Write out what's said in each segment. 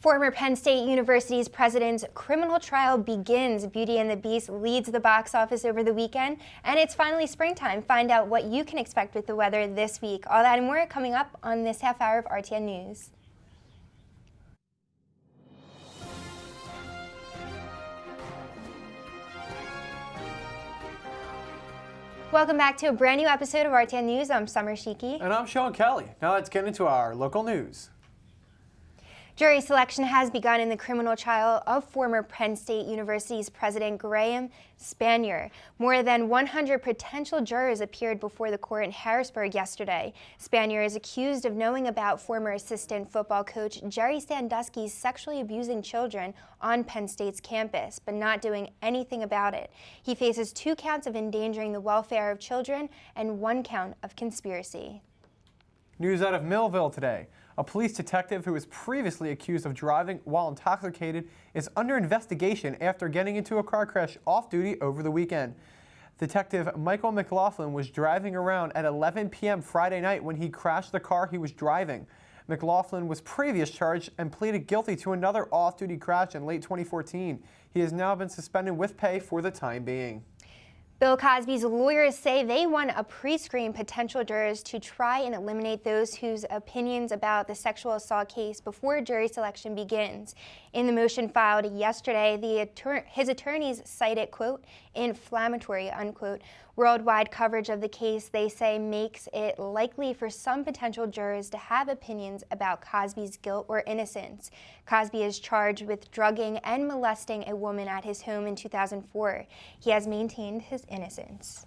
Former Penn State University's president's criminal trial begins. Beauty and the Beast leads the box office over the weekend, and it's finally springtime. Find out what you can expect with the weather this week. All that and more coming up on this half hour of RTN News. Welcome back to a brand new episode of RTN News. I'm Summer Shiki. And I'm Sean Kelly. Now let's get into our local news. Jury selection has begun in the criminal trial of former Penn State University's president Graham Spanier. More than 100 potential jurors appeared before the court in Harrisburg yesterday. Spanier is accused of knowing about former assistant football coach Jerry Sandusky's sexually abusing children on Penn State's campus, but not doing anything about it. He faces 2 counts of endangering the welfare of children and 1 count of conspiracy. News out of Millville today. A police detective who was previously accused of driving while intoxicated is under investigation after getting into a car crash off-duty over the weekend. Detective Michael McLaughlin was driving around at 11 p.m. Friday night when he crashed the car he was driving. McLaughlin was previously charged and pleaded guilty to another off-duty crash in late 2014. He has now been suspended with pay for the time being. Bill Cosby's lawyers say they want to pre-screen potential jurors to try and eliminate those whose opinions about the sexual assault case before jury selection begins. In the motion filed yesterday, his attorneys cited, quote, inflammatory, unquote, worldwide coverage of the case they say makes it likely for some potential jurors to have opinions about Cosby's guilt or innocence. Cosby is charged with drugging and molesting a woman at his home in 2004. He has maintained his innocence.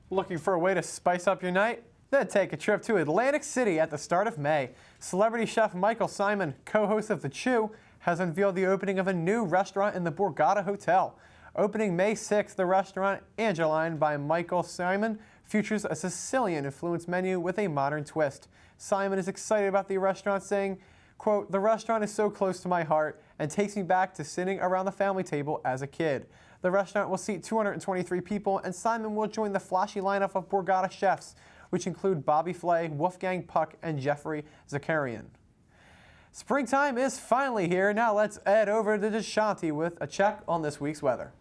Looking for a way to spice up your night? Then take a trip to Atlantic City at the start of May. Celebrity chef Michael Simon, co-host of The Chew, has unveiled the opening of a new restaurant in the Borgata Hotel. Opening May 6th, the restaurant Angeline by Michael Simon features a Sicilian-influenced menu with a modern twist. Simon is excited about the restaurant, saying, quote, "The restaurant is so close to my heart and takes me back to sitting around the family table as a kid." The restaurant will seat 223 people, and Simon will join the flashy lineup of Borgata chefs, which include Bobby Flay, Wolfgang Puck, and Jeffrey Zakarian. Springtime is finally here. Now let's head over to DeShanti with a check on this week's weather.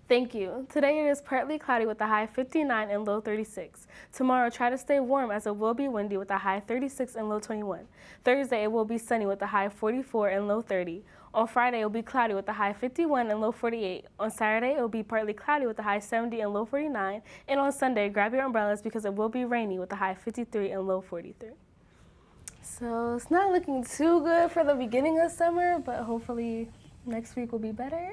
Thank you. Today it is partly cloudy with a high 59 and low 36. Tomorrow try to stay warm as it will be windy with a high 36 and low 21. Thursday it will be sunny with a high 44 and low 30. On Friday it will be cloudy with a high 51 and low 48. On Saturday it will be partly cloudy with a high 70 and low 49. And on Sunday grab your umbrellas because it will be rainy with a high 53 and low 43. So it's not looking too good for the beginning of summer, but hopefully next week will be better.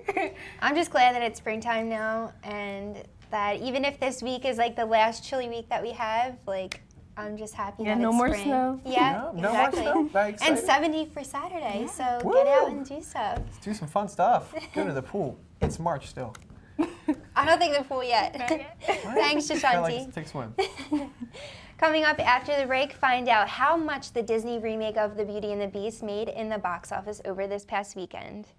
I'm just glad that it's springtime now, and that even if this week is like the last chilly week that we have, like I'm just happy that no it's more spring. snow. Yeah, no exactly. more snow. Very excited. And 70 for Saturday, so Woo! get out and do stuff. Let's do some fun stuff. Go to the pool. It's March still. I don't think the pool yet. Thanks, I like Shashanti. to take a swim. Coming up after the break, find out how much the Disney remake of The Beauty and the Beast made in the box office over this past weekend.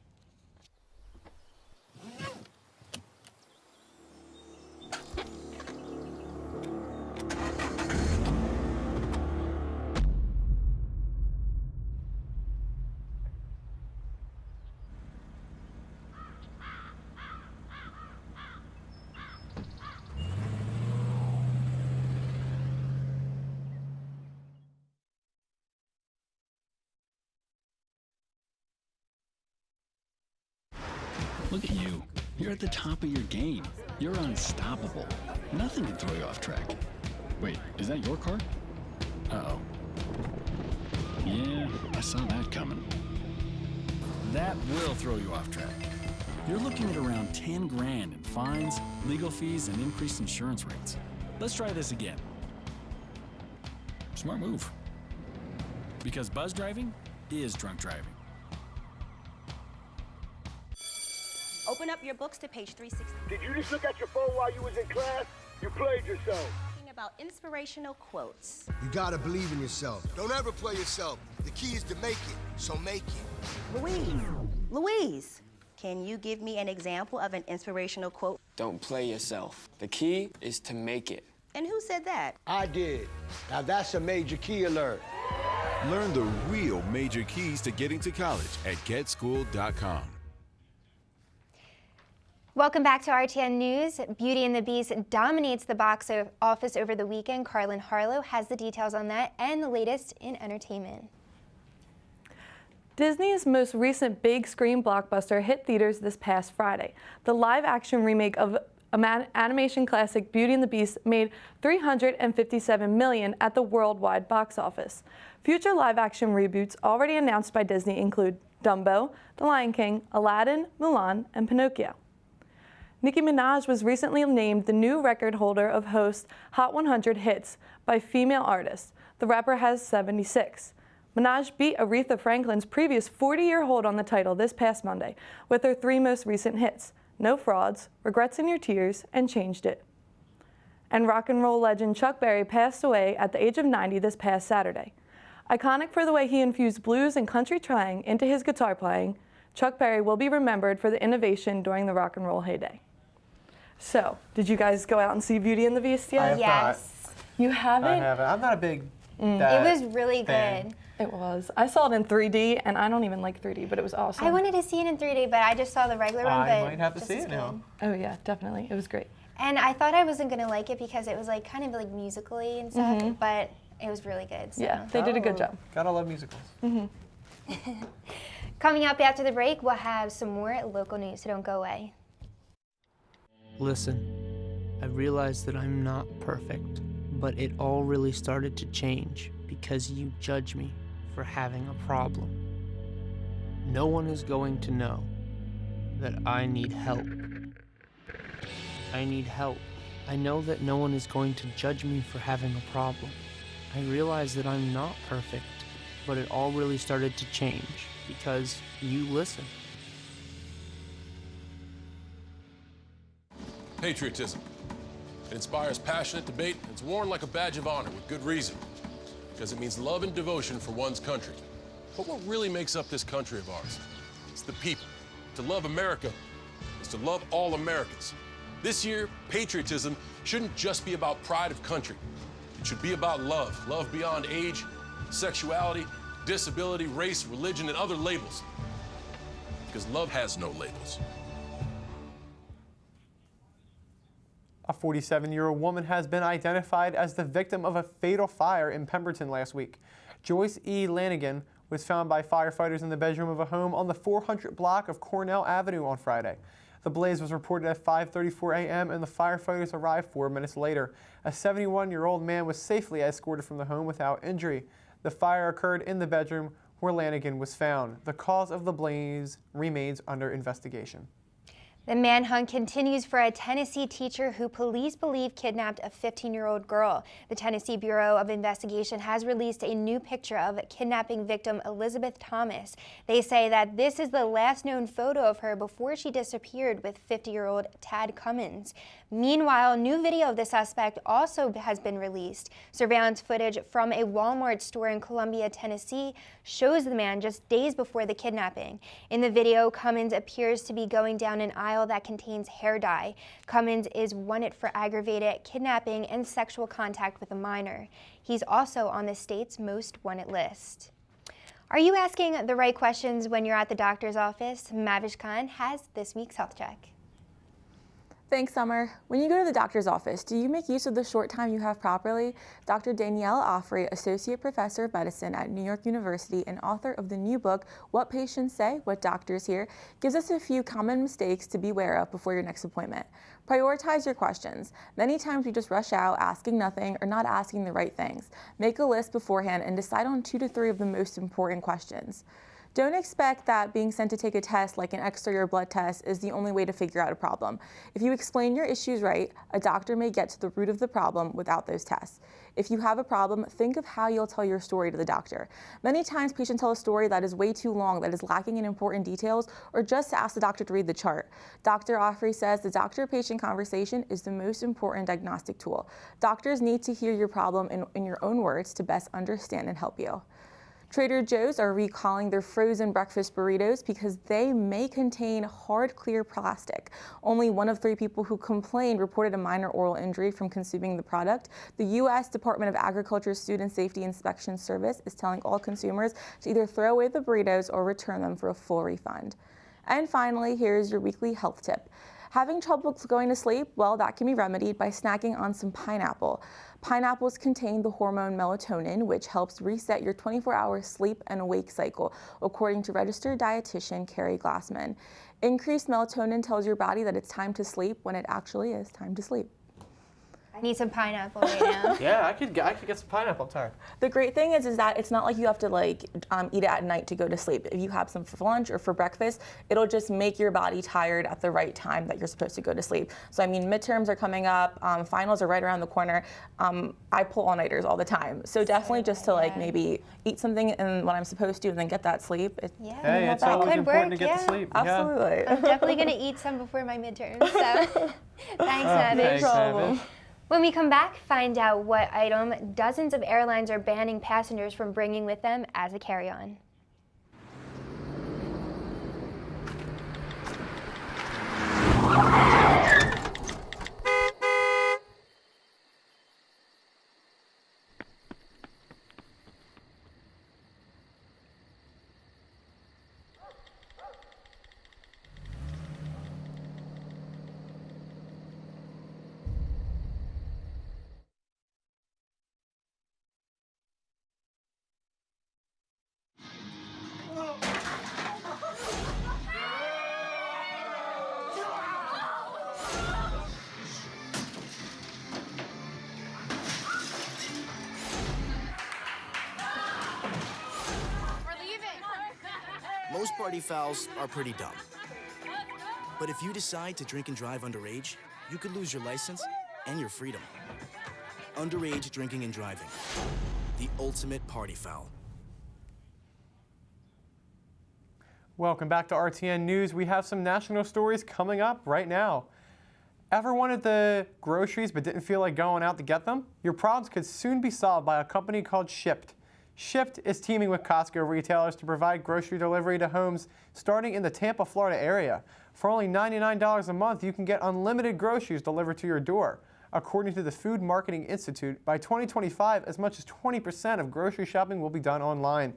Look at you. You're at the top of your game. You're unstoppable. Nothing can throw you off track. Wait, is that your car? Uh-oh. Yeah, I saw that coming. That will throw you off track. You're looking at around 10 grand in fines, legal fees, and increased insurance rates. Let's try this again. Smart move. Because buzz driving is drunk driving. Open up your books to page 360. Did you just look at your phone while you was in class? You played yourself. Talking about inspirational quotes. You gotta believe in yourself. Don't ever play yourself. The key is to make it, so make it. Louise, can you give me an example of an inspirational quote? Don't play yourself. The key is to make it. And who said that? I did. Now that's a major key alert. Learn the real major keys to getting to college at getschool.com. Welcome back to RTN News. Beauty and the Beast dominates the box office over the weekend. Carlin Harlow has the details on that and the latest in entertainment. Disney's most recent big screen blockbuster hit theaters this past Friday. The live-action remake of animation classic Beauty and the Beast made $357 million at the worldwide box office. Future live-action reboots already announced by Disney include Dumbo, The Lion King, Aladdin, Mulan, and Pinocchio. Nicki Minaj was recently named the new record holder of Host's Hot 100 hits by female artists. The rapper has 76. Minaj beat Aretha Franklin's previous 40-year hold on the title this past Monday with her 3 most recent hits, No Frauds, Regrets in Your Tears, and Changed It. And rock and roll legend Chuck Berry passed away at the age of 90 this past Saturday. Iconic for the way he infused blues and country twang into his guitar playing, Chuck Berry will be remembered for the innovation during the rock and roll heyday. So, did you guys go out and see Beauty and the Beast yet? Yes. You haven't? I haven't. I'm not a big It was really fan. good. It was. I saw it in 3D, and I don't even like 3D, but it was awesome. I wanted to see it in 3D, but I just saw the regular one. I but might have to just see as it now. good. Oh yeah, definitely. It was great. And I thought I wasn't gonna like it because it was like kind of like musically and stuff, but it was really good. So. Yeah, they did a good job. Gotta love musicals. Coming up after the break, we'll have some more local news, so don't go away. Listen, I realize that I'm not perfect, but it all really started to change because you judge me for having a problem. No one is going to know that I need help. I need help. I know that no one is going to judge me for having a problem. I realize that I'm not perfect, but it all really started to change because you listen. Patriotism. It inspires passionate debate and it's worn like a badge of honor with good reason. Because it means love and devotion for one's country. But what really makes up this country of ours? It's the people. To love America is to love all Americans. This year, patriotism shouldn't just be about pride of country. It should be about love. Love beyond age, sexuality, disability, race, religion, and other labels. Because love has no labels. A 47-year-old woman has been identified as the victim of a fatal fire in Pemberton last week. Joyce E. Lanigan was found by firefighters in the bedroom of a home on the 400 block of Cornell Avenue on Friday. The blaze was reported at 5:34 a.m. and the firefighters arrived 4 minutes later. A 71-year-old man was safely escorted from the home without injury. The fire occurred in the bedroom where Lanigan was found. The cause of the blaze remains under investigation. The manhunt continues for a Tennessee teacher who police believe kidnapped a 15-year-old girl. The Tennessee Bureau of Investigation has released a new picture of kidnapping victim Elizabeth Thomas. They say that this is the last known photo of her before she disappeared with 50-year-old Tad Cummins. Meanwhile, new video of the suspect also has been released. Surveillance footage from a Walmart store in Columbia, Tennessee shows the man just days before the kidnapping. In the video, Cummins appears to be going down an aisle that contains hair dye. Cummins is wanted for aggravated kidnapping and sexual contact with a minor. He's also on the state's most wanted list. Are you asking the right questions when you're at the doctor's office? Mavish Khan has this week's health check. Thanks, Summer. When you go to the doctor's office, do you make use of the short time you have properly? Dr. Danielle Offrey, Associate Professor of Medicine at New York University and author of the new book, What Patients Say, What Doctors Hear, gives us a few common mistakes to be aware of before your next appointment. Prioritize your questions. Many times we just rush out asking nothing or not asking the right things. Make a list beforehand and decide on 2 to 3 of the most important questions. Don't expect that being sent to take a test like an X-ray or blood test is the only way to figure out a problem. If you explain your issues right, a doctor may get to the root of the problem without those tests. If you have a problem, think of how you'll tell your story to the doctor. Many times patients tell a story that is way too long, that is lacking in important details, or just to ask the doctor to read the chart. Dr. Offrey says the doctor-patient conversation is the most important diagnostic tool. Doctors need to hear your problem in your own words to best understand and help you. Trader Joe's are recalling their frozen breakfast burritos because they may contain hard, clear plastic. Only 1 of 3 people who complained reported a minor oral injury from consuming the product. The U.S. Department of Agriculture's Student Safety Inspection Service is telling all consumers to either throw away the burritos or return them for a full refund. And finally, here's your weekly health tip. Having trouble going to sleep? Well, that can be remedied by snacking on some pineapple. Pineapples contain the hormone melatonin, which helps reset your 24-hour sleep and wake cycle, according to registered dietitian Carrie Glassman. Increased melatonin tells your body that it's time to sleep when it actually is time to sleep. I need some pineapple right now. Yeah, I could get some pineapple tart. The great thing is that it's not like you have to eat it at night to go to sleep. If you have some for lunch or for breakfast, it'll just make your body tired at the right time that you're supposed to go to sleep. So I mean, midterms are coming up, finals are right around the corner. I pull all-nighters all the time. So definitely just to maybe eat something when I'm supposed to and then get that sleep. Hey, it's always important to get to sleep. Absolutely. Yeah. I'm definitely going to eat some before my midterms. So thanks, Evan. Thanks, Evan. When we come back, find out what item dozens of airlines are banning passengers from bringing with them as a carry-on. Most party fouls are pretty dumb. But if you decide to drink and drive underage, you could lose your license and your freedom. Underage drinking and driving. The ultimate party foul. Welcome back to RTN News. We have some national stories coming up right now. Ever wanted the groceries but didn't feel like going out to get them? Your problems could soon be solved by a company called Shipt. Shipt is teaming with Costco retailers to provide grocery delivery to homes starting in the Tampa, Florida area. For only $99 a month, you can get unlimited groceries delivered to your door. According to the Food Marketing Institute, by 2025, as much as 20% of grocery shopping will be done online.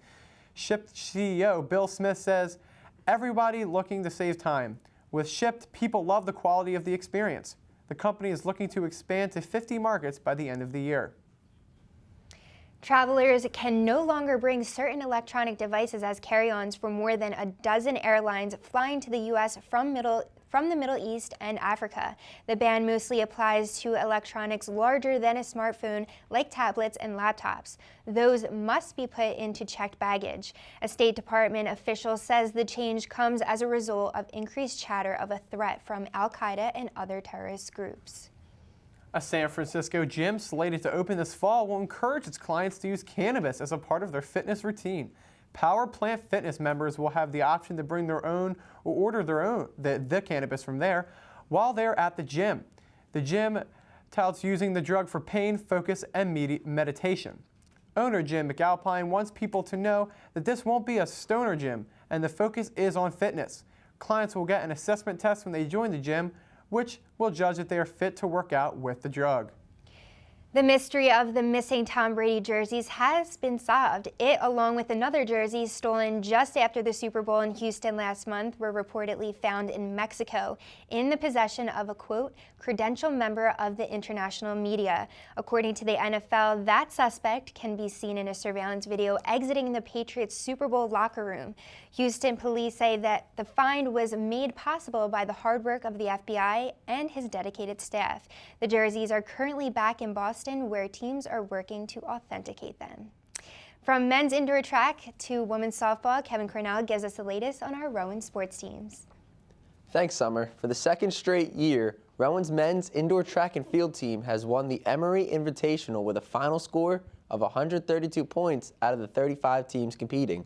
Shipt CEO Bill Smith says, "Everybody looking to save time. With Shipt, people love the quality of the experience." The company is looking to expand to 50 markets by the end of the year. Travelers can no longer bring certain electronic devices as carry-ons for more than a dozen airlines flying to the U.S. from the Middle East and Africa. The ban mostly applies to electronics larger than a smartphone, like tablets and laptops. Those must be put into checked baggage. A State Department official says the change comes as a result of increased chatter of a threat from Al-Qaeda and other terrorist groups. A San Francisco gym slated to open this fall will encourage its clients to use cannabis as a part of their fitness routine. Power Plant Fitness members will have the option to bring their own or order their own the cannabis from there while they're at the gym. The gym touts using the drug for pain, focus, and meditation. Owner Jim McAlpine wants people to know that this won't be a stoner gym and the focus is on fitness. Clients will get an assessment test when they join the gym, which will judge if they are fit to work out with the drug. The mystery of the missing Tom Brady jerseys has been solved. It, along with another jersey stolen just after the Super Bowl in Houston last month, were reportedly found in Mexico in the possession of a, quote, credentialed member of the international media. According to the NFL, that suspect can be seen in a surveillance video exiting the Patriots' Super Bowl locker room. Houston police say that the find was made possible by the hard work of the FBI and his dedicated staff. The jerseys are currently back in Boston, where teams are working to authenticate them. From men's indoor track to women's softball, Kevin Cornell gives us the latest on our Rowan sports teams. Thanks, Summer. For the second straight year, Rowan's men's indoor track and field team has won the Emory Invitational with a final score of 132 points out of the 35 teams competing.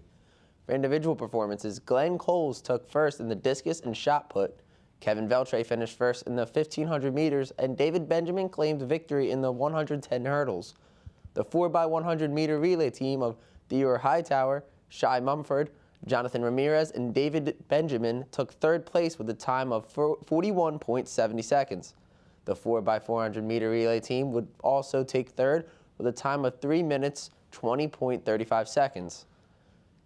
For individual performances, Glenn Coles took first in the discus and shot put, Kevin Veltre finished first in the 1,500 meters, and David Benjamin claimed victory in the 110 hurdles. The 4x100 meter relay team of Theodore Hightower, Shai Mumford, Jonathan Ramirez, and David Benjamin took third place with a time of 41.70 seconds. The 4x400 meter relay team would also take third with a time of 3 minutes, 20.35 seconds.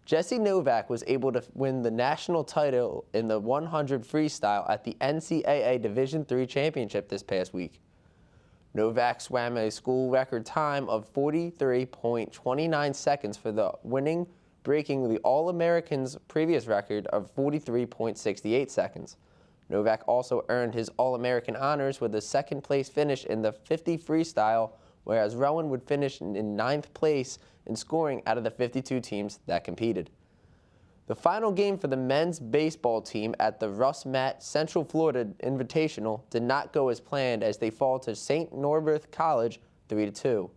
Jesse Novak was able to win the national title in the 100 freestyle at the NCAA Division III Championship this past week. Novak swam a school record time of 43.29 seconds for the winning, breaking the All-Americans' previous record of 43.68 seconds. Novak also earned his All-American honors with a second-place finish in the 50 freestyle, whereas Rowan would finish in ninth place in scoring out of the 52 teams that competed. The final game for the men's baseball team at the Russ Matt Central Florida Invitational did not go as planned as they fall to St. Norbert College 3-2.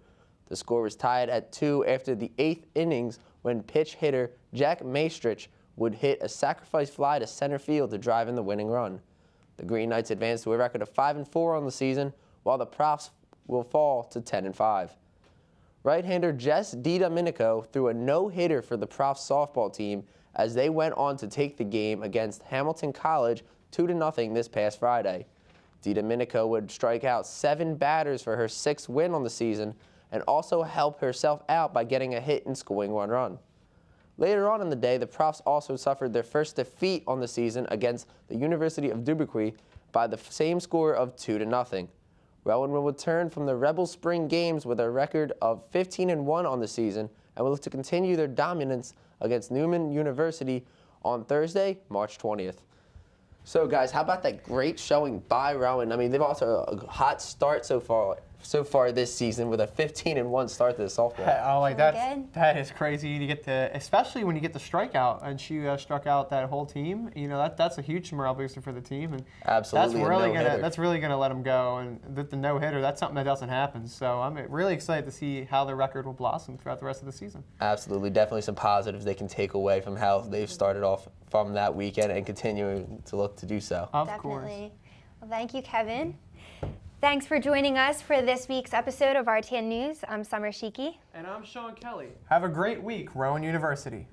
The score was tied at 2 after the 8th innings when pitch hitter Jack Maestrich would hit a sacrifice fly to center field to drive in the winning run. The Green Knights advanced to a record of 5-4 on the season, while the Profs will fall to 10-5. Right-hander Jess DiDomenico threw a no-hitter for the Profs softball team as they went on to take the game against Hamilton College 2-0 this past Friday. DiDomenico would strike out 7 batters for her 6th win on the season and also help herself out by getting a hit and scoring 1 run. Later on in the day, the Profs also suffered their first defeat on the season against the University of Dubuque by the same score of 2-0. Rowan will return from the Rebel Spring Games with a record of 15-1 on the season and will look to continue their dominance against Newman University on Thursday, March 20th. So guys, how about that great showing by Rowan? I mean, they've also a hot start so far this season with a 15-1 start to the softball. Oh, like that is crazy to get to, especially when you get the strikeout, and she struck out that whole team. You know, that's a huge morale booster for the team, and absolutely that's really gonna let them go. And the no hitter, that's something that doesn't happen. So I'm really excited to see how the record will blossom throughout the rest of the season. Absolutely, definitely some positives they can take away from how they've started off from that weekend and continuing to look to do so. Of Definitely. course. Well, thank you, Kevin. Thanks for joining us for this week's episode of RTN News. I'm Summer Shiki. And I'm Sean Kelly. Have a great week, Rowan University.